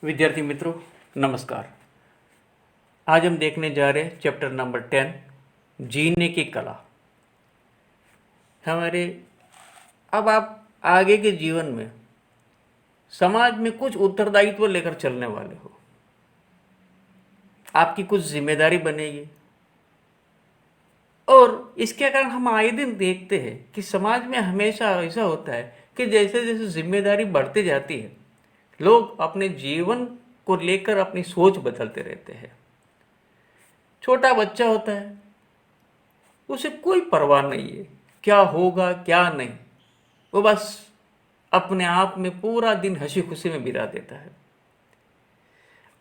विद्यार्थी मित्रों नमस्कार। आज हम देखने जा रहे हैं चैप्टर नंबर 10 जीने की कला। हमारे अब आप आगे के जीवन में समाज में कुछ उत्तरदायित्व लेकर चलने वाले हो। आपकी कुछ जिम्मेदारी बनेगी और इसके कारण हम आए दिन देखते हैं कि समाज में हमेशा ऐसा होता है कि जैसे जैसे जिम्मेदारी बढ़ती जाती है लोग अपने जीवन को लेकर अपनी सोच बदलते रहते हैं। छोटा बच्चा होता है, उसे कोई परवाह नहीं है क्या होगा क्या नहीं, वो बस अपने आप में पूरा दिन हंसी खुशी में बिता देता है।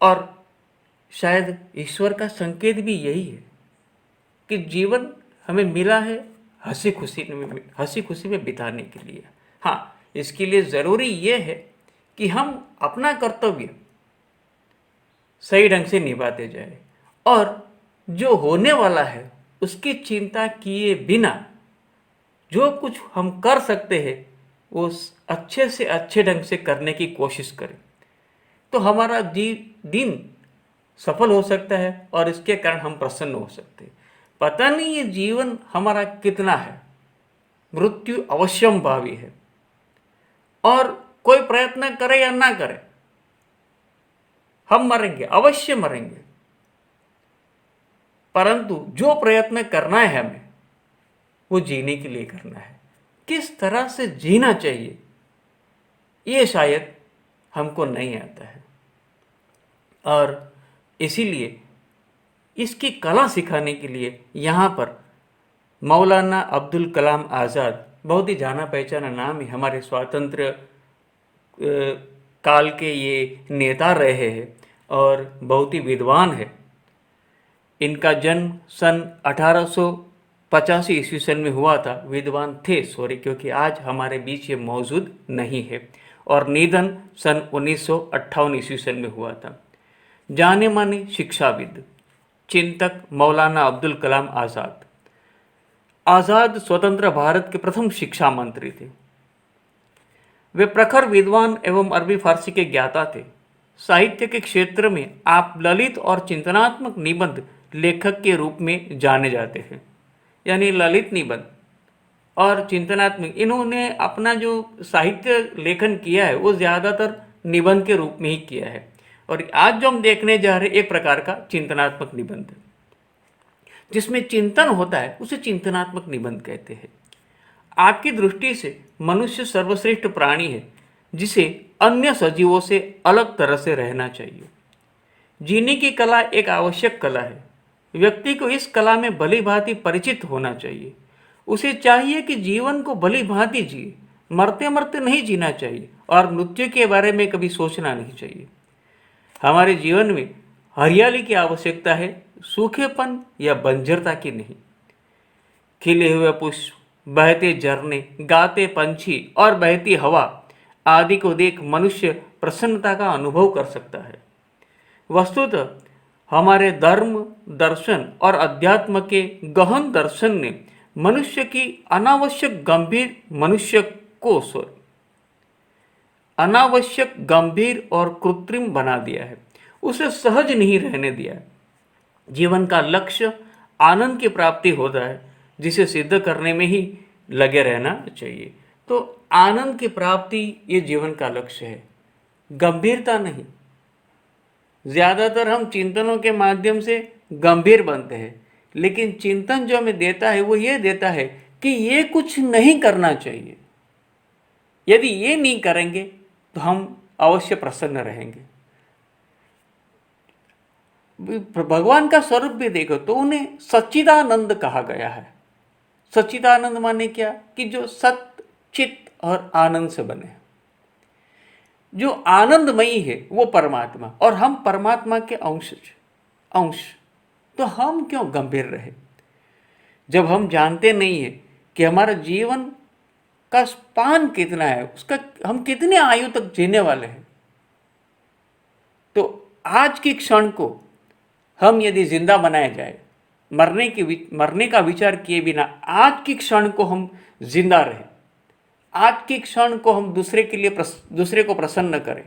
और शायद ईश्वर का संकेत भी यही है कि जीवन हमें मिला है हंसी खुशी में बिताने के लिए। हाँ, इसके लिए ज़रूरी ये है कि हम अपना कर्तव्य सही ढंग से निभाते जाए और जो होने वाला है उसकी चिंता किए बिना जो कुछ हम कर सकते हैं वो अच्छे से अच्छे ढंग से करने की कोशिश करें, तो हमारा दिन सफल हो सकता है और इसके कारण हम प्रसन्न हो सकते हैं। पता नहीं ये जीवन हमारा कितना है, मृत्यु अवश्यम भावी है और कोई प्रयत्न करे या ना करे हम मरेंगे, अवश्य मरेंगे। परंतु जो प्रयत्न करना है हमें वो जीने के लिए करना है। किस तरह से जीना चाहिए ये शायद हमको नहीं आता है और इसीलिए इसकी कला सिखाने के लिए यहाँ पर मौलाना अब्दुल कलाम आज़ाद, बहुत ही जाना पहचाना नाम है, हमारे स्वातंत्र्य काल के ये नेता रहे हैं और बहुत ही विद्वान है। इनका जन्म सन 1885 ईस्वी सन में हुआ था। विद्वान थे क्योंकि आज हमारे बीच ये मौजूद नहीं है। और निधन सन 1958 ईस्वी सन में हुआ था। जाने माने शिक्षाविद चिंतक मौलाना अब्दुल कलाम आज़ाद। आज़ाद स्वतंत्र भारत के प्रथम शिक्षा मंत्री थे। वे प्रखर विद्वान एवं अरबी फारसी के ज्ञाता थे। साहित्य के क्षेत्र में आप ललित और चिंतनात्मक निबंध लेखक के रूप में जाने जाते हैं। यानी ललित निबंध और चिंतनात्मक, इन्होंने अपना जो साहित्य लेखन किया है वो ज़्यादातर निबंध के रूप में ही किया है। और आज जो हम देखने जा रहे हैं एक प्रकार का चिंतनात्मक निबंध जिसमें चिंतन होता है उसे चिंतनात्मक निबंध कहते हैं। आपकी दृष्टि से मनुष्य सर्वश्रेष्ठ प्राणी है जिसे अन्य सजीवों से अलग तरह से रहना चाहिए। जीने की कला एक आवश्यक कला है। व्यक्ति को इस कला में भली भांति परिचित होना चाहिए। उसे चाहिए कि जीवन को भली भांति जिए, मरते मरते नहीं जीना चाहिए और मृत्यु के बारे में कभी सोचना नहीं चाहिए। हमारे जीवन में हरियाली की आवश्यकता है, सूखेपन या बंजरता की नहीं। खिले हुए पुष्प, बहते झरने, गाते पंछी और बहती हवा आदि को देख मनुष्य प्रसन्नता का अनुभव कर सकता है। वस्तुतः हमारे धर्म, दर्शन और अध्यात्म के गहन दर्शन ने मनुष्य की अनावश्यक गंभीर और कृत्रिम बना दिया है। उसे सहज नहीं रहने दिया है। जीवन का लक्ष्य आनंद की प्राप्ति होता है जिसे सिद्ध करने में ही लगे रहना चाहिए। तो आनंद की प्राप्ति ये जीवन का लक्ष्य है, गंभीरता नहीं। ज़्यादातर हम चिंतनों के माध्यम से गंभीर बनते हैं, लेकिन चिंतन जो हमें देता है वो ये देता है कि ये कुछ नहीं करना चाहिए। यदि ये नहीं करेंगे तो हम अवश्य प्रसन्न रहेंगे। भगवान का स्वरूप भी देखो तो उन्हें सच्चिदानंद कहा गया है। सच्चिदानंद माने क्या कि जो सत, चित और आनंद से बने, जो आनंदमयी है वो परमात्मा, और हम परमात्मा के अंश। तो हम क्यों गंभीर रहे जब हम जानते नहीं है कि हमारा जीवन का स्पान कितना है, उसका हम कितने आयु तक जीने वाले हैं। तो आज की क्षण को हम यदि जिंदा बनाया जाए, मरने का विचार किए बिना आज की क्षण को हम जिंदा रहें, आज की क्षण को हम दूसरे को प्रसन्न करें,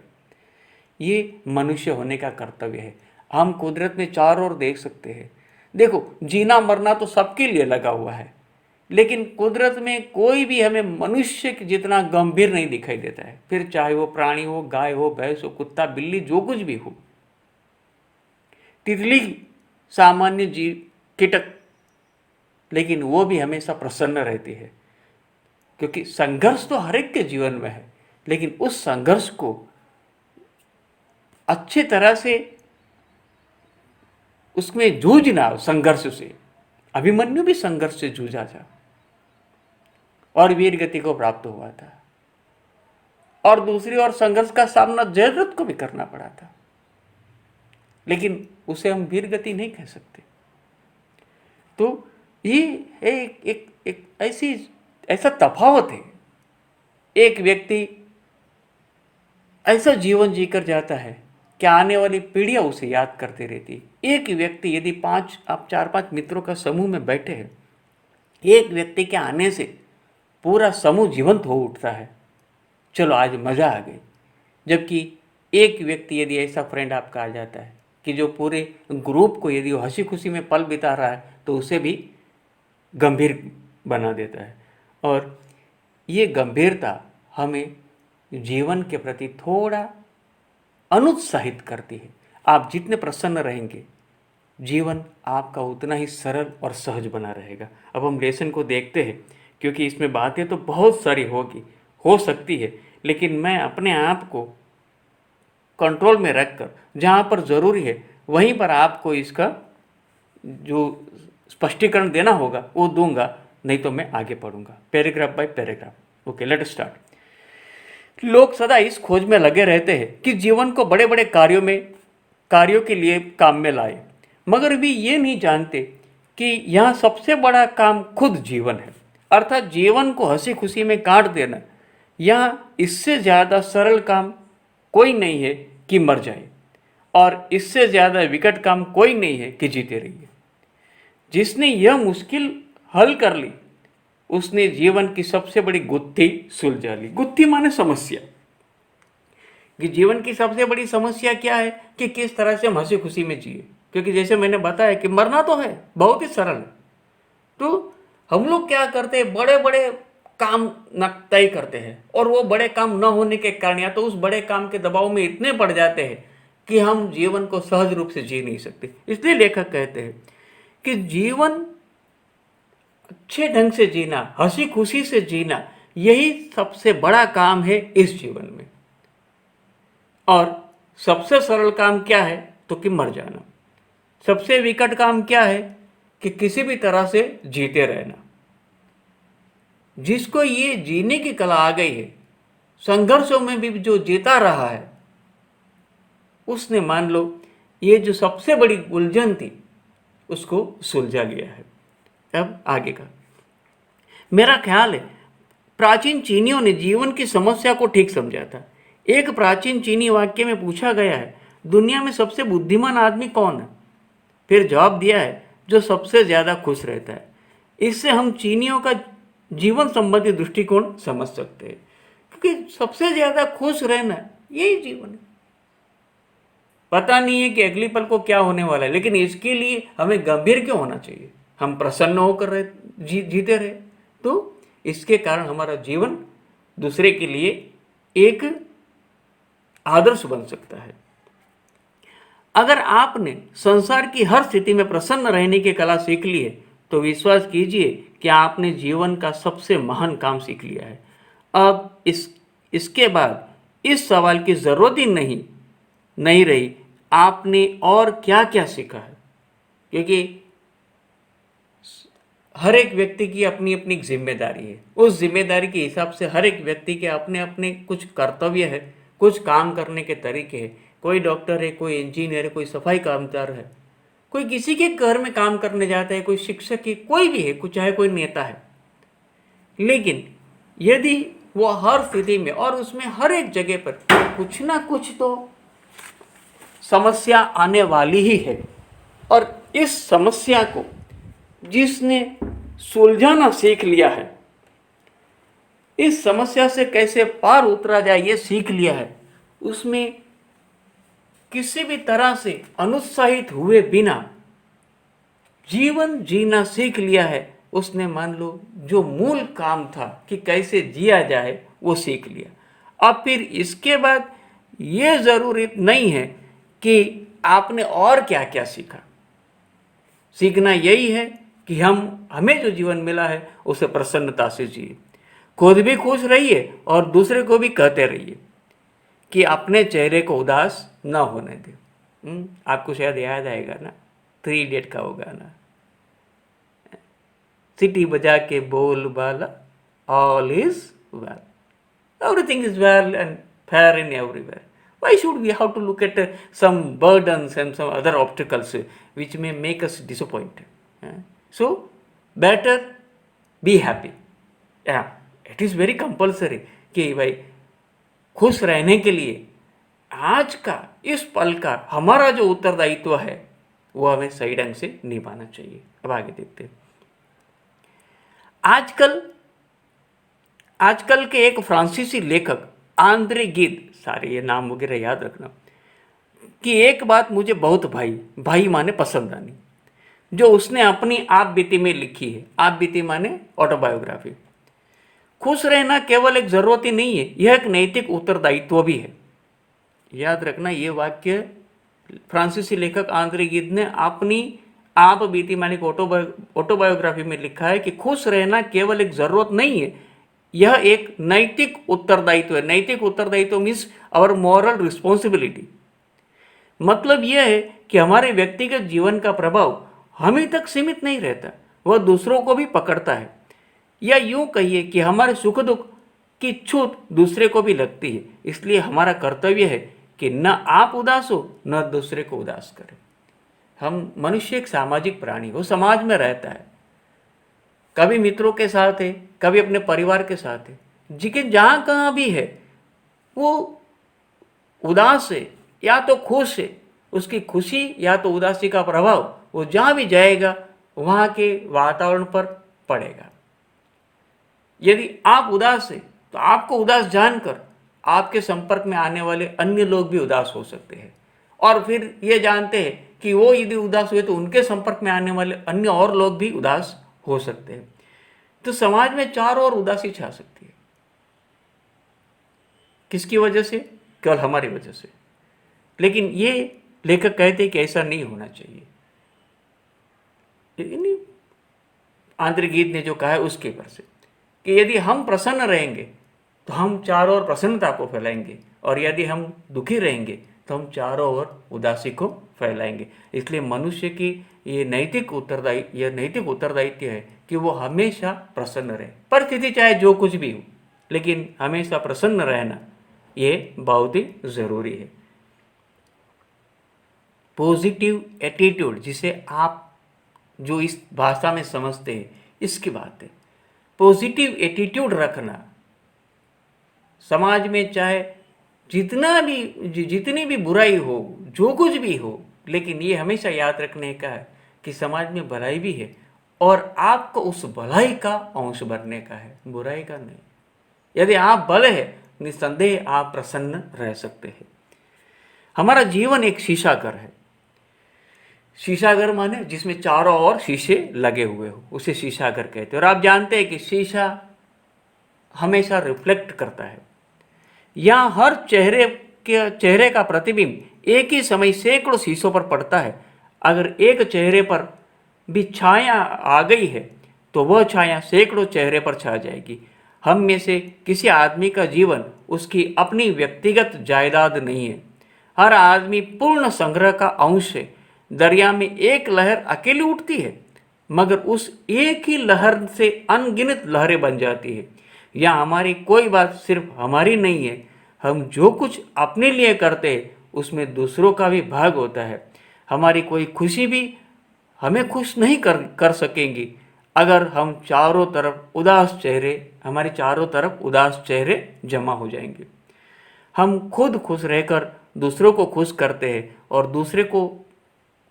ये मनुष्य होने का कर्तव्य है। हम कुदरत में चारों ओर देख सकते हैं। देखो, जीना मरना तो सबके लिए लगा हुआ है, लेकिन कुदरत में कोई भी हमें मनुष्य के जितना गंभीर नहीं दिखाई देता है। फिर चाहे वो प्राणी हो, गाय हो, भैंस हो, कुत्ता, बिल्ली, जो कुछ भी हो, तितली, सामान्य जीव, कीटक, लेकिन वो भी हमेशा प्रसन्न रहती है, क्योंकि संघर्ष तो हर एक के जीवन में है, लेकिन उस संघर्ष को अच्छे तरह से उसमें जूझना, संघर्ष से। अभिमन्यु भी संघर्ष से जूझा था और वीर गति को प्राप्त हुआ था, और दूसरी ओर संघर्ष का सामना जयद्रथ को भी करना पड़ा था, लेकिन उसे हम वीर गति नहीं कह सकते। तो ये एक ऐसा तफावत है। एक व्यक्ति ऐसा जीवन जीकर जाता है कि आने वाली पीढ़ियां उसे याद करती रहती। एक व्यक्ति, यदि आप 4-5 मित्रों का समूह में बैठे हैं, एक व्यक्ति के आने से पूरा समूह जीवंत हो उठता है, चलो आज मज़ा आ गई। जबकि एक व्यक्ति, यदि ऐसा फ्रेंड आपका आ जाता है कि जो पूरे ग्रुप को, यदि वो हंसी खुशी में पल बिता रहा है, तो उसे भी गंभीर बना देता है। और ये गंभीरता हमें जीवन के प्रति थोड़ा अनुत्साहित करती है। आप जितने प्रसन्न रहेंगे, जीवन आपका उतना ही सरल और सहज बना रहेगा। अब हम लेसन को देखते हैं, क्योंकि इसमें बातें तो बहुत सारी हो सकती है, लेकिन मैं अपने आप को कंट्रोल में रखकर जहाँ पर ज़रूरी है वहीं पर आपको इसका जो स्पष्टीकरण देना होगा वो दूंगा, नहीं तो मैं आगे पढ़ूंगा paragraph by paragraph. Okay, let start. लोग सदा इस खोज में लगे रहते हैं कि जीवन को बड़े बड़े कार्यों के लिए काम में लाए, मगर वे ये नहीं जानते कि यहाँ सबसे बड़ा काम खुद जीवन है, अर्थात जीवन को हंसी खुशी में काट देना। यहाँ इससे ज़्यादा सरल काम कोई नहीं है कि मर जाए, और इससे ज़्यादा विकट काम कोई नहीं है कि जीते रहिए। जिसने यह मुश्किल हल कर ली, उसने जीवन की सबसे बड़ी गुत्थी सुलझा ली। गुत्थी माने समस्या, कि जीवन की सबसे बड़ी समस्या क्या है कि किस तरह से हम हंसी खुशी में जिए। क्योंकि जैसे मैंने बताया कि मरना तो है, बहुत ही सरल है, तो हम लोग क्या करते हैं, बड़े बड़े काम तय करते हैं, और वो बड़े काम न होने के कारण या तो उस बड़े काम के दबाव में इतने पड़ जाते हैं कि हम जीवन को सहज रूप से जी नहीं सकते। इसलिए लेखक कहते हैं कि जीवन अच्छे ढंग से जीना, हंसी खुशी से जीना, यही सबसे बड़ा काम है इस जीवन में। और सबसे सरल काम क्या है, तो कि मर जाना। सबसे विकट काम क्या है, कि किसी भी तरह से जीते रहना। जिसको ये जीने की कला आ गई है, संघर्षों में भी जो जीता रहा है, उसने मान लो ये जो सबसे बड़ी उलझन थी उसको सुलझा लिया है। अब आगे का मेरा ख्याल है, प्राचीन चीनियों ने जीवन की समस्या को ठीक समझा था। एक प्राचीन चीनी वाक्य में पूछा गया है, दुनिया में सबसे बुद्धिमान आदमी कौन है? फिर जवाब दिया है, जो सबसे ज़्यादा खुश रहता है। इससे हम चीनियों का जीवन संबंधी दृष्टिकोण समझ सकते हैं, क्योंकि सबसे ज़्यादा खुश रहना यही जीवन है। पता नहीं है कि अगली पल को क्या होने वाला है, लेकिन इसके लिए हमें गंभीर क्यों होना चाहिए? हम प्रसन्न होकर जीते रहे, तो इसके कारण हमारा जीवन दूसरे के लिए एक आदर्श बन सकता है। अगर आपने संसार की हर स्थिति में प्रसन्न रहने की कला सीख ली है, तो विश्वास कीजिए कि आपने जीवन का सबसे महान काम सीख लिया है। अब इसके बाद इस सवाल की ज़रूरत ही नहीं रही आपने और क्या क्या सीखा है, क्योंकि हर एक व्यक्ति की अपनी अपनी जिम्मेदारी है। उस जिम्मेदारी के हिसाब से हर एक व्यक्ति के अपने अपने कुछ कर्तव्य है, कुछ काम करने के तरीके हैं। कोई डॉक्टर है, कोई इंजीनियर है, कोई सफाई कामगार है, कोई किसी के घर में काम करने जाता है, कोई शिक्षक है, कोई भी है, चाहे कोई नेता है। लेकिन यदि वो हर स्थिति में और उसमें हर एक जगह पर कुछ ना कुछ तो समस्या आने वाली ही है, और इस समस्या को जिसने सुलझाना सीख लिया है, इस समस्या से कैसे पार उतरा जाए ये सीख लिया है, उसमें किसी भी तरह से अनुत्साहित हुए बिना जीवन जीना सीख लिया है, उसने मान लो जो मूल काम था कि कैसे जिया जाए वो सीख लिया। अब फिर इसके बाद ये ज़रूरी नहीं है कि आपने और क्या क्या सीखा। सीखना यही है कि हमें जो जीवन मिला है उसे प्रसन्नता से जिए, खुद भी खुश रहिए और दूसरे को भी कहते रहिए कि अपने चेहरे को उदास न होने दे। आपको शायद याद आएगा ना, 3 इडियट का वो गाना, सिटी बजा के बोल बाला, all is well, everything is well and fair in everywhere. Why should we have to look at some burdens and some other obstacles which may make us disappointed? So better be happy. Yeah, it is very compulsory कि भाई खुश रहने के लिए आज का इस पल का हमारा जो उत्तरदायित्व है वो हमें सही ढंग से निभाना चाहिए। अब आगे देखते हैं। आजकल के एक फ्रांसीसी लेखक आंद्रे गिद, सारे ये नाम वगैरह याद रखना, कि एक बात मुझे बहुत भाई माने पसंद आनी, जो उसने अपनी आप बीती में लिखी है। आप बीती माने ऑटोबायोग्राफी। खुश रहना केवल एक ज़रूरत ही नहीं है, यह एक नैतिक उत्तरदायित्व भी है। याद रखना, ये वाक्य फ्रांसीसी लेखक आंद्रे गिद ने अपनी आप बीती माने ऑटोबायोग्राफी में लिखा है कि खुश रहना केवल एक ज़रूरत नहीं है, यह एक नैतिक उत्तरदायित्व है। नैतिक उत्तरदायित्व मीन्स आवर मॉरल रिस्पॉन्सिबिलिटी। मतलब यह है कि हमारे व्यक्तिगत जीवन का प्रभाव हमें तक सीमित नहीं रहता, वह दूसरों को भी पकड़ता है। या यूं कहिए कि हमारे सुख दुख की छूट दूसरे को भी लगती है। इसलिए हमारा कर्तव्य है कि न आप उदास हो न दूसरे को उदास करें। हम मनुष्य एक सामाजिक प्राणी, वो समाज में रहता है, कभी मित्रों के साथ है, कभी अपने परिवार के साथ है। लेकिन जहाँ कहाँ भी है वो उदास है या तो खुश है, उसकी खुशी या तो उदासी का प्रभाव वो जहाँ भी जाएगा वहाँ के वातावरण पर पड़ेगा। यदि आप उदास है तो आपको उदास जानकर आपके संपर्क में आने वाले अन्य लोग भी उदास हो सकते हैं, और फिर ये जानते हैं कि वो यदि उदास हुए तो उनके संपर्क में आने वाले अन्य और लोग भी उदास हो सकते हैं। तो समाज में चारों ओर उदासी छा सकती है। किसकी वजह से? केवल हमारी वजह से। लेकिन ये लेखक कहते हैं कि ऐसा नहीं होना चाहिए। आंद्रे गिद ने जो कहा है उसके पर से कि यदि हम प्रसन्न रहेंगे तो हम चारों ओर प्रसन्नता को फैलाएंगे, और यदि हम दुखी रहेंगे तो हम चारों ओर उदासी को फैलाएंगे। इसलिए मनुष्य की ये नैतिक उत्तरदायित्व है कि वो हमेशा प्रसन्न रहे, परिस्थिति चाहे जो कुछ भी हो, लेकिन हमेशा प्रसन्न रहना ये बहुत ही ज़रूरी है। पॉजिटिव एटीट्यूड, जिसे आप जो इस भाषा में समझते हैं, इसकी बात है। पॉजिटिव एटीट्यूड रखना समाज में चाहे जितनी भी बुराई हो, जो कुछ भी हो, लेकिन ये हमेशा याद रखने का है कि समाज में भलाई भी है और आपको उस भलाई का अंश बनने का है, बुराई का नहीं। यदि आप भले है, निस्संदेह आप प्रसन्न रह सकते हैं। हमारा जीवन एक शीशाघर है। शीशाघर माने जिसमें चारों ओर शीशे लगे हुए हो, उसे शीशाघर कहते हैं। और आप जानते हैं कि शीशा हमेशा रिफ्लेक्ट करता है। यहाँ हर चेहरे का प्रतिबिंब एक ही समय सैकड़ों शीशों पर पड़ता है। अगर एक चेहरे पर भी छाया आ गई है तो वह छाया सैकड़ों चेहरे पर छा जाएगी। हम में से किसी आदमी का जीवन उसकी अपनी व्यक्तिगत जायदाद नहीं है। हर आदमी पूर्ण संग्रह का अंश है। दरिया में एक लहर अकेली उठती है, मगर उस एक ही लहर से अनगिनत लहरें बन जाती है। या हमारी कोई बात सिर्फ हमारी नहीं है, हम जो कुछ अपने लिए करते हैं उसमें दूसरों का भी भाग होता है। हमारी कोई खुशी भी हमें खुश नहीं कर सकेंगी अगर हमारे चारों तरफ उदास चेहरे जमा हो जाएंगे। हम खुद खुश रहकर दूसरों को खुश करते हैं और दूसरे को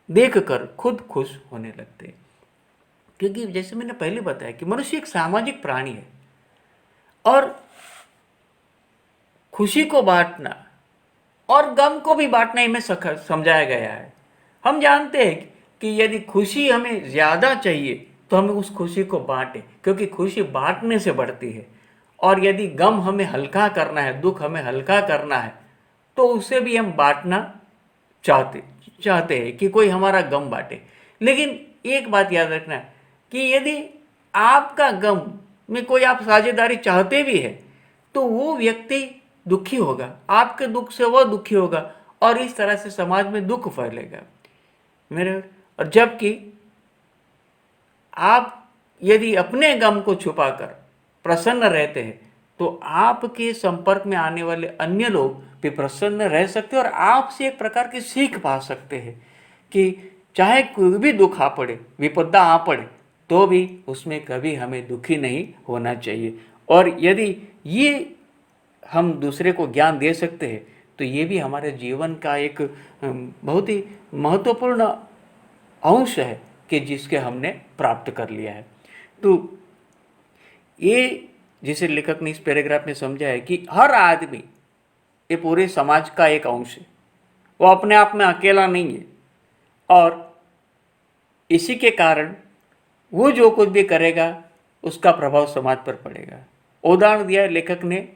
देखकर खुद खुश होने लगते हैं। क्योंकि जैसे मैंने पहले बताया कि मनुष्य एक सामाजिक प्राणी है और खुशी को बांटना और गम को भी बांटना ही में समझाया गया है। हम जानते हैं कि यदि खुशी हमें ज़्यादा चाहिए तो हमें उस खुशी को बांटें, क्योंकि खुशी बांटने से बढ़ती है। और यदि गम हमें हल्का करना है, दुख हमें हल्का करना है, तो उसे भी हम बांटना चाहते चाहते हैं कि कोई हमारा गम बांटे। लेकिन एक बात याद रखना कि यदि आपका गम में कोई आप साझेदारी चाहते भी है तो वो व्यक्ति दुखी होगा, आपके दुख से वह दुखी होगा, और इस तरह से समाज में दुख फैलेगा मेरे। और जबकि आप यदि अपने गम को छुपाकर प्रसन्न रहते हैं तो आपके संपर्क में आने वाले अन्य लोग भी प्रसन्न रह सकते हैं और आपसे एक प्रकार की सीख पा सकते हैं कि चाहे कोई भी दुख आ पड़े, विपदा आ पड़े, तो भी उसमें कभी हमें दुखी नहीं होना चाहिए। और यदि ये हम दूसरे को ज्ञान दे सकते हैं तो ये भी हमारे जीवन का एक बहुत ही महत्वपूर्ण अंश है कि जिसके हमने प्राप्त कर लिया है। तो ये जिसे लेखक ने इस पैराग्राफ में समझा है कि हर आदमी ये पूरे समाज का एक अंश है, वो अपने आप में अकेला नहीं है, और इसी के कारण वो जो कुछ भी करेगा उसका प्रभाव समाज पर पड़ेगा। उदाहरण दिया है लेखक ने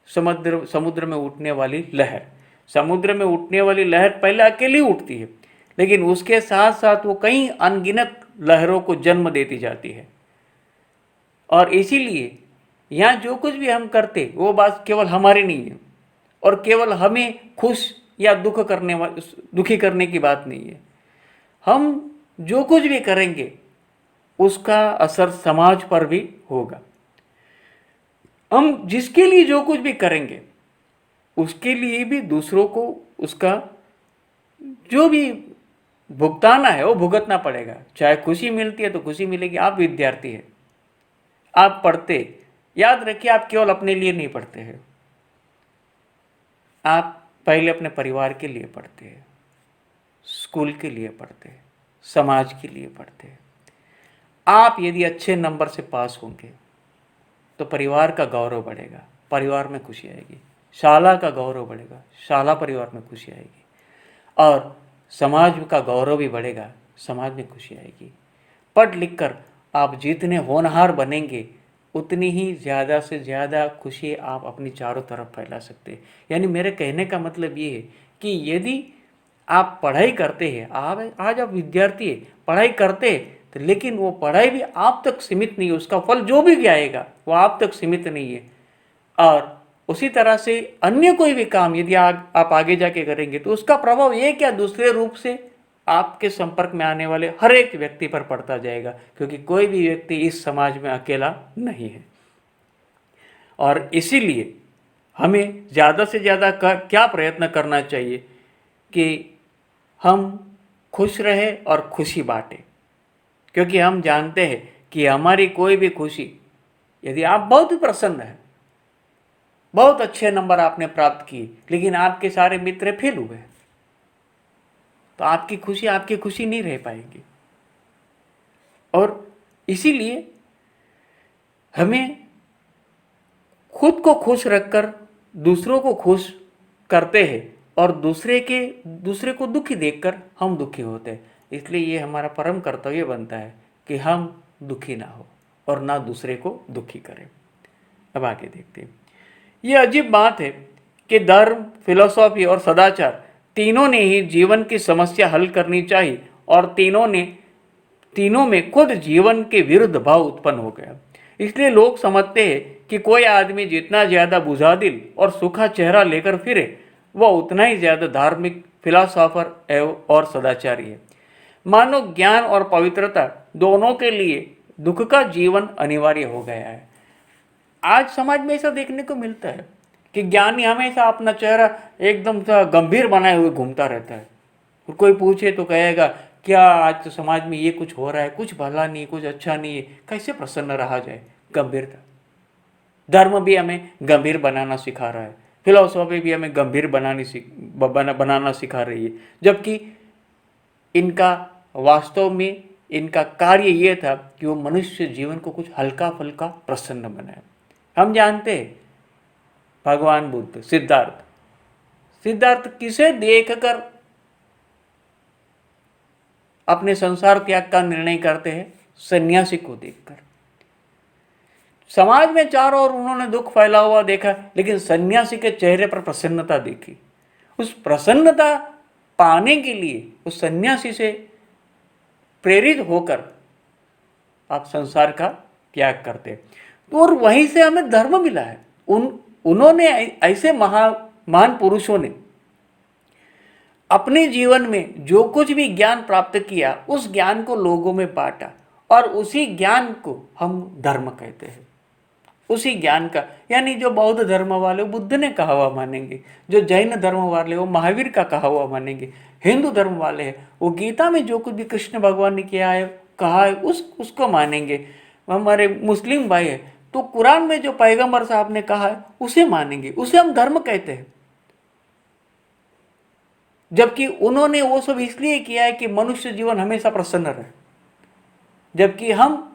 समुद्र में उठने वाली लहर। समुद्र में उठने वाली लहर पहले अकेली उठती है, लेकिन उसके साथ साथ वो कई अनगिनत लहरों को जन्म देती जाती है। और इसीलिए यहाँ जो कुछ भी हम करते वो बात केवल हमारी नहीं है, और केवल हमें खुश या दुखी करने की बात नहीं है। हम जो कुछ भी करेंगे उसका असर समाज पर भी होगा। हम जिसके लिए जो कुछ भी करेंगे उसके लिए भी दूसरों को उसका जो भी भुगताना है वो भुगतना पड़ेगा। चाहे खुशी मिलती है तो खुशी मिलेगी। आप विद्यार्थी हैं, आप पढ़ते, याद रखिए आप केवल अपने लिए नहीं पढ़ते हैं, आप पहले अपने परिवार के लिए पढ़ते हैं, स्कूल के लिए पढ़ते हैं, समाज के लिए पढ़ते हैं। आप यदि अच्छे नंबर से पास होंगे तो परिवार का गौरव बढ़ेगा, परिवार में खुशी आएगी। शाला का गौरव बढ़ेगा, शाला परिवार में खुशी आएगी। और समाज का गौरव भी बढ़ेगा, समाज में खुशी आएगी। पढ़ लिख कर आप जितने होनहार बनेंगे उतनी ही ज़्यादा से ज़्यादा खुशी आप अपनी चारों तरफ फैला सकते हैं। यानी मेरे कहने का मतलब ये है कि यदि आप पढ़ाई करते हैं, आज आप विद्यार्थी हैं, पढ़ाई करते हैं, तो लेकिन वो पढ़ाई भी आप तक सीमित नहीं है, उसका फल जो भी आएगा वो आप तक सीमित नहीं है। और उसी तरह से अन्य कोई भी काम यदि आप आगे जाके करेंगे तो उसका प्रभाव एक या दूसरे रूप से आपके संपर्क में आने वाले हर एक व्यक्ति पर पड़ता जाएगा, क्योंकि कोई भी व्यक्ति इस समाज में अकेला नहीं है। और इसीलिए हमें ज़्यादा से ज़्यादा क्या प्रयत्न करना चाहिए कि हम खुश रहें और खुशी बांटें, क्योंकि हम जानते हैं कि हमारी कोई भी खुशी, यदि आप बहुत ही प्रसन्न हैं, बहुत अच्छे नंबर आपने प्राप्त किए, लेकिन आपके सारे मित्र फेल हुए, तो आपकी खुशी नहीं रह पाएगी। और इसीलिए हमें खुद को खुश रखकर दूसरों को खुश करते हैं, और दूसरे को दुखी देखकर हम दुखी होते हैं। इसलिए ये हमारा परम कर्तव्य बनता है कि हम दुखी ना हो और ना दूसरे को दुखी करें। अब आगे देखते हैं। ये अजीब बात है कि धर्म, फिलॉसफी और सदाचार तीनों ने ही जीवन की समस्या हल करनी चाहिए, और तीनों में खुद जीवन के विरुद्ध भाव उत्पन्न हो गया। इसलिए लोग समझते हैं कि कोई आदमी जितना ज़्यादा बुझादिल और सूखा चेहरा लेकर फिरे वह उतना ही ज़्यादा धार्मिक, फिलॉसफर और सदाचारी है। मानो ज्ञान और पवित्रता दोनों के लिए दुख का जीवन अनिवार्य हो गया है। आज समाज में ऐसा देखने को मिलता है कि ज्ञानी हमेशा अपना चेहरा एकदम सा गंभीर बनाए हुए घूमता रहता है, और कोई पूछे तो कहेगा क्या आज तो समाज में ये कुछ हो रहा है, कुछ भला नहीं, कुछ अच्छा नहीं है, कैसे प्रसन्न रहा जाए। गंभीरता। धर्म भी हमें गंभीर बनाना सिखा रहा है, फिलॉसफी भी हमें गंभीर बनाना सिखा रही है, जबकि इनका वास्तव में इनका कार्य ये था कि वो मनुष्य जीवन को कुछ हल्का फुल्का प्रसन्न बनाए। हम जानते हैं भगवान बुद्ध, सिद्धार्थ सिद्धार्थ किसे देखकर अपने संसार त्याग का निर्णय करते हैं? सन्यासी को देखकर। समाज में चारों ओर उन्होंने दुख फैला हुआ देखा, लेकिन सन्यासी के चेहरे पर प्रसन्नता देखी। उस प्रसन्नता पाने के लिए उस सन्यासी से प्रेरित होकर आप संसार का त्याग करते हैं। तो और वहीं से हमें धर्म मिला है। उन्होंने ऐसे महान पुरुषों ने अपने जीवन में जो कुछ भी ज्ञान प्राप्त किया, उस ज्ञान को लोगों में बांटा, और उसी ज्ञान को हम धर्म कहते हैं। उसी ज्ञान का, यानी जो बौद्ध धर्म वाले बुद्ध ने कहा हुआ मानेंगे, जो जैन धर्म वाले वो महावीर का कहा हुआ मानेंगे, हिंदू धर्म वाले हैं वो गीता में जो कुछ भी कृष्ण भगवान ने किया है, कहा है, उसको मानेंगे। हमारे मुस्लिम भाई है तो कुरान में जो पैगंबर साहब ने कहा है उसे मानेंगे, उसे हम धर्म कहते हैं। जबकि उन्होंने वो सब इसलिए किया है कि मनुष्य जीवन हमेशा प्रसन्न रहे, जबकि हम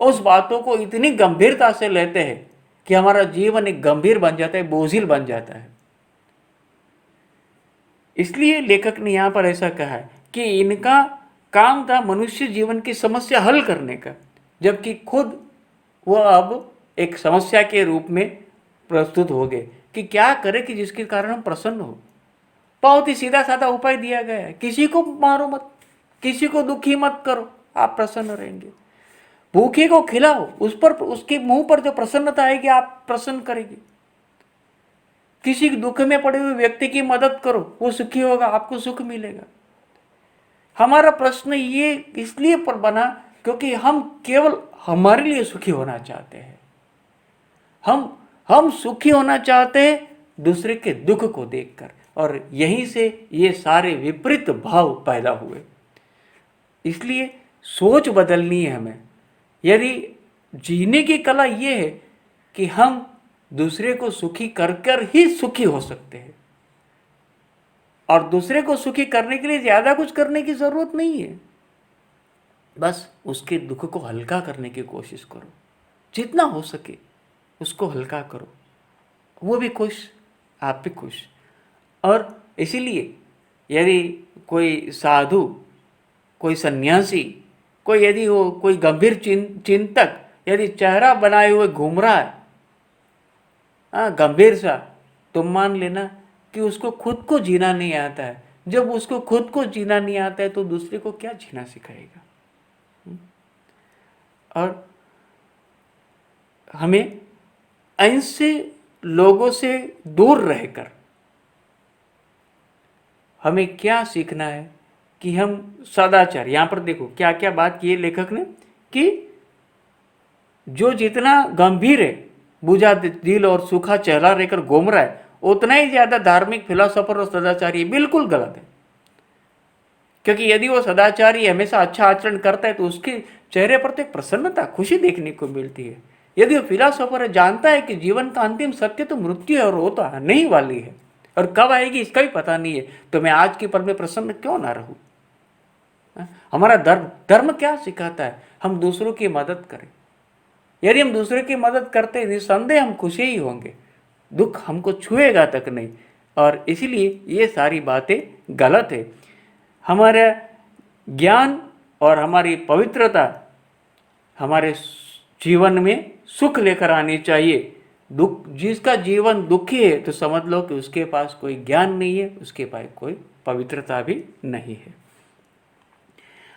उस बातों को इतनी गंभीरता से लेते हैं कि हमारा जीवन एक गंभीर बन जाता है, बोझिल बन जाता है। इसलिए लेखक ने यहाँ पर ऐसा कहा है कि इनका काम था मनुष्य जीवन की समस्या हल करने का, जबकि खुद वह अब एक समस्या के रूप में प्रस्तुत हो गए कि क्या करें कि जिसके कारण हम प्रसन्न हो। बहुत ही सीधा साधा उपाय दिया गया है, किसी को मारो मत, किसी को दुखी मत करो, आप प्रसन्न रहेंगे। भूखे को खिलाओ, उस पर उसके मुंह पर जो प्रसन्नता आएगी आप प्रसन्न करेंगे। किसी दुख में पड़े हुए व्यक्ति की मदद करो, वो सुखी होगा, आपको सुख मिलेगा। हमारा प्रश्न ये इसलिए पर बना क्योंकि हम केवल हमारे लिए सुखी होना चाहते हैं। हम सुखी होना चाहते हैं दूसरे के दुख को देखकर, और यहीं से ये सारे विपरीत भाव पैदा हुए। इसलिए सोच बदलनी है हमें। यदि जीने की कला ये है कि हम दूसरे को सुखी कर कर ही सुखी हो सकते हैं, और दूसरे को सुखी करने के लिए ज़्यादा कुछ करने की ज़रूरत नहीं है। बस उसके दुख को हल्का करने की कोशिश करो, जितना हो सके उसको हल्का करो, वो भी खुश, आप भी खुश। और इसीलिए यदि कोई साधु, कोई सन्यासी, कोई यदि वो कोई गंभीर चिंतक यदि चेहरा बनाए हुए घूम रहा है गंभीर सा, तो मान लेना कि उसको खुद को जीना नहीं आता है। जब उसको खुद को जीना नहीं आता है तो दूसरे को क्या जीना सिखाएगा। और हमें ऐसे लोगों से दूर रहकर हमें क्या सीखना है कि हम सदाचार, यहां पर देखो क्या क्या बात की है लेखक ने, कि जो जितना गंभीर है, बुझा दिल और सूखा चेहरा रहकर घूम रहा है, उतना ही ज्यादा धार्मिक, फिलोसोफर और सदाचारी बिल्कुल गलत है। क्योंकि यदि वो सदाचारी हमेशा अच्छा आचरण करता है तो उसके चेहरे पर तो एक प्रसन्नता, खुशी देखने को मिलती है। यदि वो फिलोसोफर है, जानता है कि जीवन का अंतिम सत्य तो मृत्यु है और वो तो आने ही वाली है और कब आएगी इसका भी पता नहीं है, तो मैं आज के पल में प्रसन्न क्यों ना रहूं। हमारा धर्म क्या सिखाता है? हम दूसरों की मदद करें। यदि हम दूसरे की मदद करते हैं निसंदेह हम खुशी ही होंगे, दुख हमको छुएगा तक नहीं। और इसीलिए ये सारी बातें गलत है। हमारा ज्ञान और हमारी पवित्रता हमारे जीवन में सुख लेकर आनी चाहिए। दुख, जिसका जीवन दुखी है तो समझ लो कि उसके पास कोई ज्ञान नहीं है, उसके पास कोई पवित्रता भी नहीं है।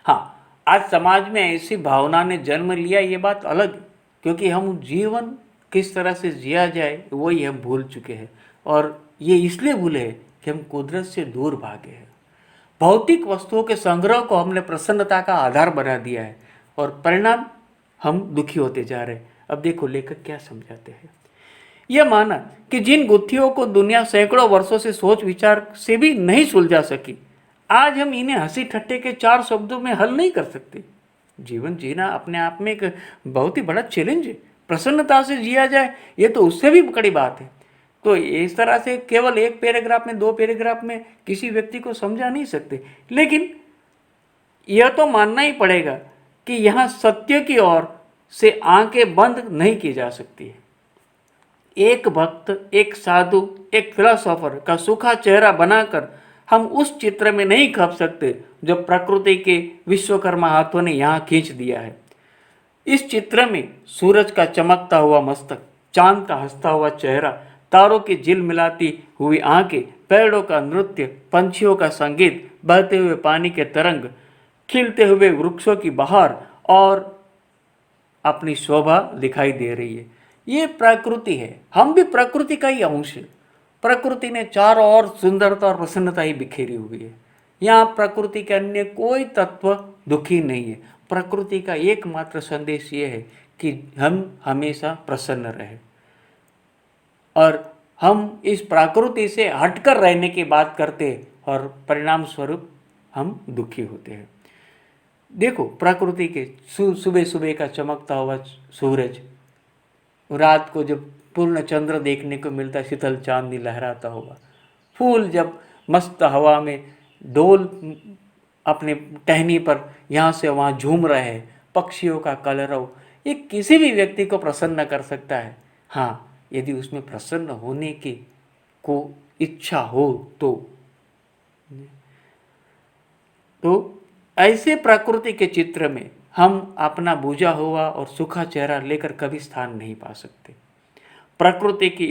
हाँ, आज समाज में ऐसी भावना ने जन्म लिया, ये बात अलग, क्योंकि हम जीवन किस तरह से जिया जाए वही हम भूल चुके हैं। और ये इसलिए भूले हैं कि हम कुदरत से दूर भागे हैं। भौतिक वस्तुओं के संग्रह को हमने प्रसन्नता का आधार बना दिया है और परिणाम हम दुखी होते जा रहे हैं। अब देखो लेखक क्या समझाते हैं। यह माना कि जिन गुत्थियों को दुनिया सैकड़ों वर्षों से सोच विचार से भी नहीं सुलझा सकी, आज हम इन्हें हंसी ठट्टे के 4 शब्दों में हल नहीं कर सकते। जीवन जीना अपने आप में एक बहुत ही बड़ा चैलेंज है। प्रसन्नता से जिया जाए ये तो उससे भी बड़ी बात है। तो इस तरह से केवल एक पैराग्राफ में, 2 पैराग्राफ में किसी व्यक्ति को समझा नहीं सकते, लेकिन यह तो मानना ही पड़ेगा कि यहाँ सत्य की ओर से आंखें बंद नहीं की जा सकती है। एक भक्त, एक साधु, एक फिलोसोफर का सूखा चेहरा बनाकर हम उस चित्र में नहीं खप सकते जो प्रकृति के विश्वकर्मा हाथों ने यहाँ खींच दिया है। इस चित्र में सूरज का चमकता हुआ मस्तक, चांद का हंसता हुआ चेहरा, तारों की झिलमिलाती हुई आंखें, पेड़ों का नृत्य, पंछियों का संगीत, बहते हुए पानी के तरंग, खिलते हुए वृक्षों की बहार और अपनी शोभा दिखाई दे रही है। ये प्रकृति है, हम भी प्रकृति का ही अंश है। प्रकृति ने चारों ओर सुंदरता और प्रसन्नता ही बिखेरी हुई है। यहाँ प्रकृति के अन्य कोई तत्व दुखी नहीं है। प्रकृति का एकमात्र संदेश ये है कि हम हमेशा प्रसन्न रहें, और हम इस प्रकृति से हटकर रहने की बात करते हैं और परिणाम स्वरूप हम दुखी होते हैं। देखो प्रकृति के सुबह सुबह का चमकता हुआ सूरज, रात को जब पूर्ण चंद्र देखने को मिलता, शीतल चांदनी लहराता हुआ, फूल जब मस्त हवा में डोल अपने टहनी पर यहाँ से वहाँ झूम रहे हैं, पक्षियों का कलरव, ये किसी भी व्यक्ति को प्रसन्न कर सकता है। हाँ, यदि उसमें प्रसन्न होने की को इच्छा हो तो ऐसे प्रकृति के चित्र में हम अपना बुझा हुआ और सूखा चेहरा लेकर कभी स्थान नहीं पा सकते। प्रकृति की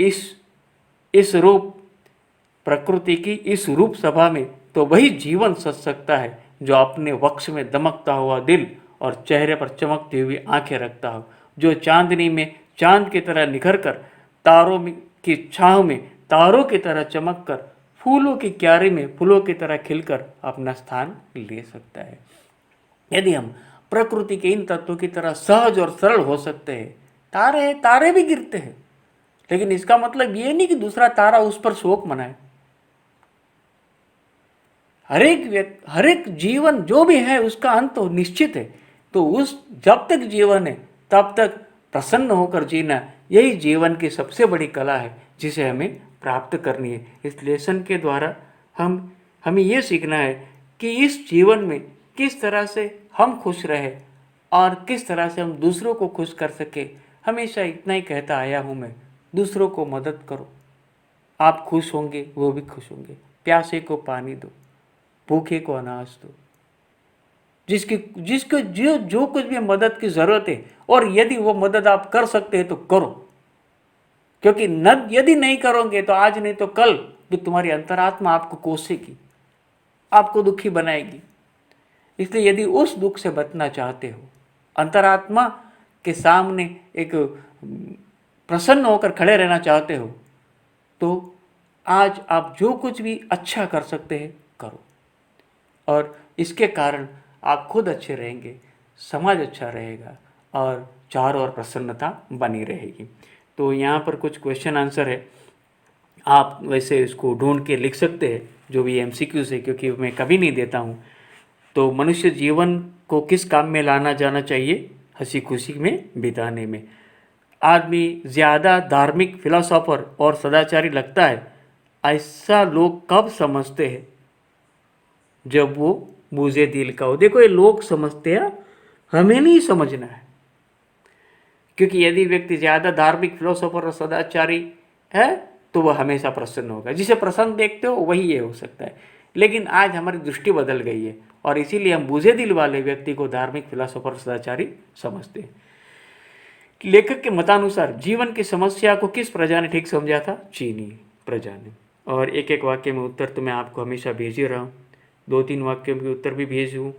इस रूप सभा में तो वही जीवन सज सकता है जो अपने वक्ष में दमकता हुआ दिल और चेहरे पर चमकती हुई आंखें रखता हो, जो चांदनी में चांद की तरह निखर कर, तारों की छांव में तारों की तरह चमक कर, फूलों की क्यारी में फूलों की तरह खिलकर अपना स्थान ले सकता है। यदि हम प्रकृति के इन तत्वों की तरह सहज और सरल हो सकते हैं, तारे भी गिरते हैं, लेकिन इसका मतलब ये नहीं कि दूसरा तारा उस पर शोक मनाए। हर एक जीवन जो भी है उसका अंत तो निश्चित है, तो उस जब तक जीवन है तब तक प्रसन्न होकर जीना, यही जीवन की सबसे बड़ी कला है जिसे हमें प्राप्त करनी है। इस लेसन के द्वारा हमें ये सीखना है कि इस जीवन में किस तरह से हम खुश रहे और किस तरह से हम दूसरों को खुश कर सके। हमेशा इतना ही कहता आया हूँ मैं, दूसरों को मदद करो, आप खुश होंगे वो भी खुश होंगे। प्यासे को पानी दो, भूखे को अनाज दो, जिसको जो कुछ भी मदद की ज़रूरत है, और यदि वो मदद आप कर सकते हैं तो करो, क्योंकि यदि नहीं करोगे तो आज नहीं तो कल भी तुम्हारी अंतरात्मा आपको कोसेगी, आपको दुखी बनाएगी। इसलिए यदि उस दुख से बचना चाहते हो, अंतरात्मा के सामने एक प्रसन्न होकर खड़े रहना चाहते हो, तो आज आप जो कुछ भी अच्छा कर सकते हैं करो, और इसके कारण आप खुद अच्छे रहेंगे, समाज अच्छा रहेगा और चारों ओर प्रसन्नता बनी रहेगी। तो यहाँ पर कुछ क्वेश्चन आंसर है, आप वैसे इसको ढूंढ के लिख सकते हैं, जो भी MCQs है, क्योंकि मैं कभी नहीं देता हूँ। तो मनुष्य जीवन को किस काम में लाना जाना चाहिए? हंसी खुशी में बिताने में। आदमी ज़्यादा धार्मिक, फिलोसोफर और सदाचारी लगता है, ऐसा लोग कब समझते हैं? जब वो बूझे दिल का हो। देखो ये लोग समझते हैं, हमें नहीं समझना है, क्योंकि यदि व्यक्ति ज़्यादा धार्मिक, फिलोसोफर और सदाचारी है तो वह हमेशा प्रसन्न होगा। जिसे प्रसन्न देखते हो वही ये हो सकता है। लेकिन आज हमारी दृष्टि बदल गई है और इसीलिए हम बूझे दिल वाले व्यक्ति को धार्मिक, फिलोसोफर, सदाचारी समझते हैं। लेखक के मतानुसार जीवन की समस्या को किस प्रजा ने ठीक समझा था? चीनी प्रजा ने। और एक एक वाक्य में उत्तर तो मैं आपको हमेशा भेज ही रहा हूँ, 2-3 वाक्यों के उत्तर भी भेजूँ,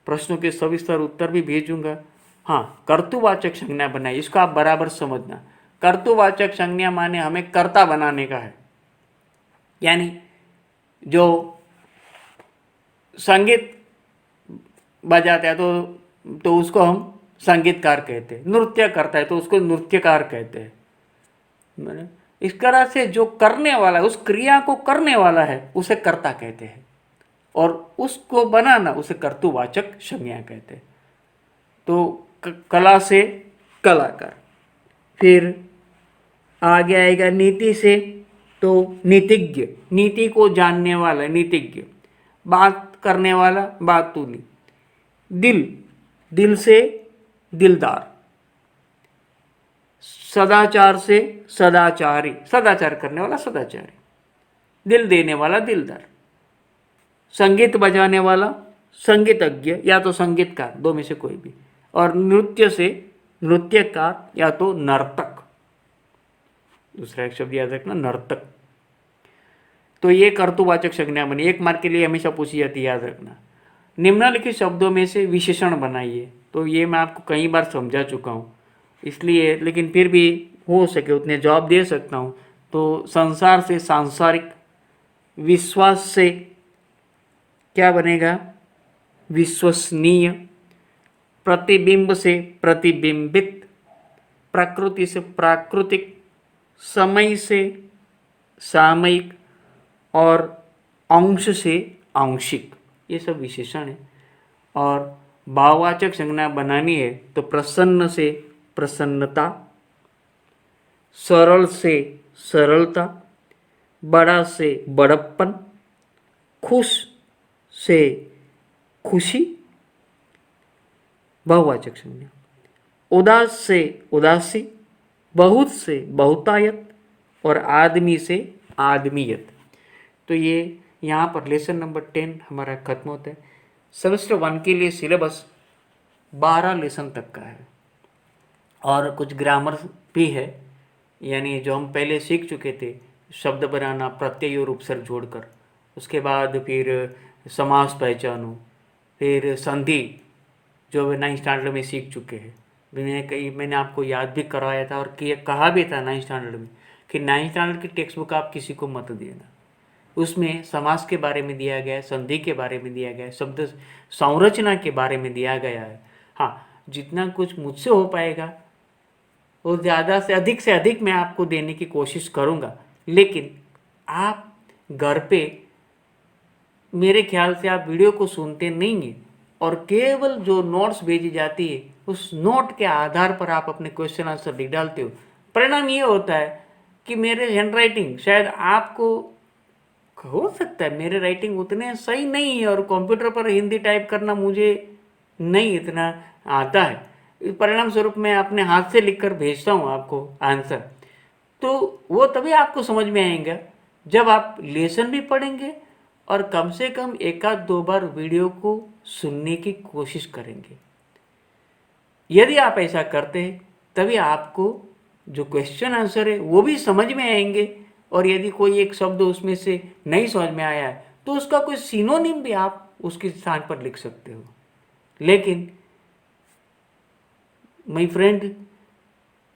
प्रश्नों के सविस्तर उत्तर भी भेजूँगा। हाँ, कर्तुवाचक संज्ञा बनाई, इसको आप बराबर समझना। कर्तुवाचक संज्ञा माने हमें कर्ता बनाने का है, यानी जो संगीत बजाता है तो उसको हम संगीतकार कहते हैं, नृत्य करता है तो उसको नृत्यकार कहते हैं। मैंने इस तरह से जो करने वाला है, उस क्रिया को करने वाला है, उसे कर्ता कहते हैं, और उसको बनाना उसे कर्तुवाचक संज्ञा कहते हैं। तो कला से कलाकार, फिर आगे आएगा नीति से, तो नीतिज्ञ, नीति को जानने वाला नीतिज्ञ, बात करने वाला बातूनी, दिल से दिलदार, सदाचार से सदाचारी, सदाचार करने वाला सदाचारी, दिल देने वाला दिलदार, संगीत बजाने वाला संगीतज्ञ या तो संगीतकार, दो में से कोई भी, और नृत्य से नृत्यकार या तो नर्तक। दूसरा एक शब्द याद रखना, नर्तक। तो ये कर्तुवाचक संज्ञा बनी, 1 मार्क के लिए हमेशा पूछी जाती है, याद रखना। निम्नलिखित शब्दों में से विशेषण बनाइए। तो ये मैं आपको कई बार समझा चुका हूँ, इसलिए, लेकिन फिर भी हो सके उतने जवाब दे सकता हूँ। तो संसार से सांसारिक, विश्वास से क्या बनेगा, विश्वसनीय, प्रतिबिंब से प्रतिबिंबित, प्रकृति से प्राकृतिक, समय से सामयिक, और अंश से आंशिक। ये सब विशेषण है। और भाववाचक संज्ञा बनानी है तो प्रसन्न से प्रसन्नता, सरल से सरलता, बड़ा से बड़प्पन, खुश से खुशी, बहुवाचक संज्ञा, उदास से उदासी, बहुत से बहुतायत, और आदमी से आदमीयत। तो ये यहाँ पर लेसन नंबर 10 हमारा खत्म होता है। सेमेस्टर 1 के लिए सिलेबस 12 लेसन तक का है, और कुछ ग्रामर भी है, यानी जो हम पहले सीख चुके थे, शब्द बनाना प्रत्यय और उपसर्ग जोड़कर। उसके बाद फिर समास पहचानो, फिर संधि जो 9th स्टैंडर्ड में सीख चुके हैं। मैंने आपको याद भी करवाया था और कहा भी था 9th स्टैंडर्ड में कि 9th स्टैंडर्ड की टेक्स्ट बुक आप किसी को मत देना। उसमें समास के बारे में दिया गया है, संधि के बारे में दिया गया है, शब्द संरचना के बारे में दिया गया है। हाँ, जितना कुछ मुझसे हो पाएगा वो ज़्यादा से अधिक मैं आपको देने की कोशिश करूँगा। लेकिन आप घर पे, मेरे ख्याल से आप वीडियो को सुनते नहीं हैं और केवल जो नोट्स भेजी जाती है उस नोट के आधार पर आप अपने क्वेश्चन आंसर लिख डालते हो। परिणाम ये होता है कि मेरे हैंड राइटिंग, शायद आपको हो सकता है मेरे राइटिंग उतने सही नहीं है और कंप्यूटर पर हिंदी टाइप करना मुझे नहीं इतना आता है। परिणाम स्वरूप मैं अपने हाथ से लिखकर भेजता हूँ आपको आंसर। तो वो तभी आपको समझ में आएगा जब आप लेसन भी पढ़ेंगे और कम से कम 1-2 बार वीडियो को सुनने की कोशिश करेंगे। यदि आप ऐसा करते हैं तभी आपको जो क्वेश्चन आंसर है वो भी समझ में आएंगे, और यदि कोई एक शब्द उसमें से नहीं समझ में आया है तो उसका कोई सिनोनिम भी आप उसके स्थान पर लिख सकते हो। लेकिन my friend,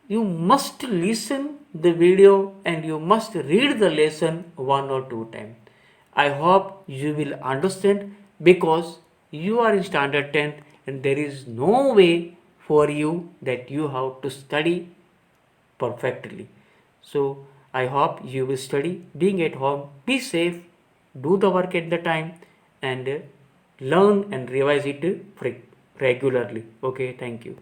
you must listen the video and you must read the lesson 1 or 2 times. I hope you will understand, because you are in standard 10th and there is no way for you that you have to study perfectly. So I hope you will study. Being at home, be safe, do the work at the time, and learn and revise it regularly. Okay, thank you.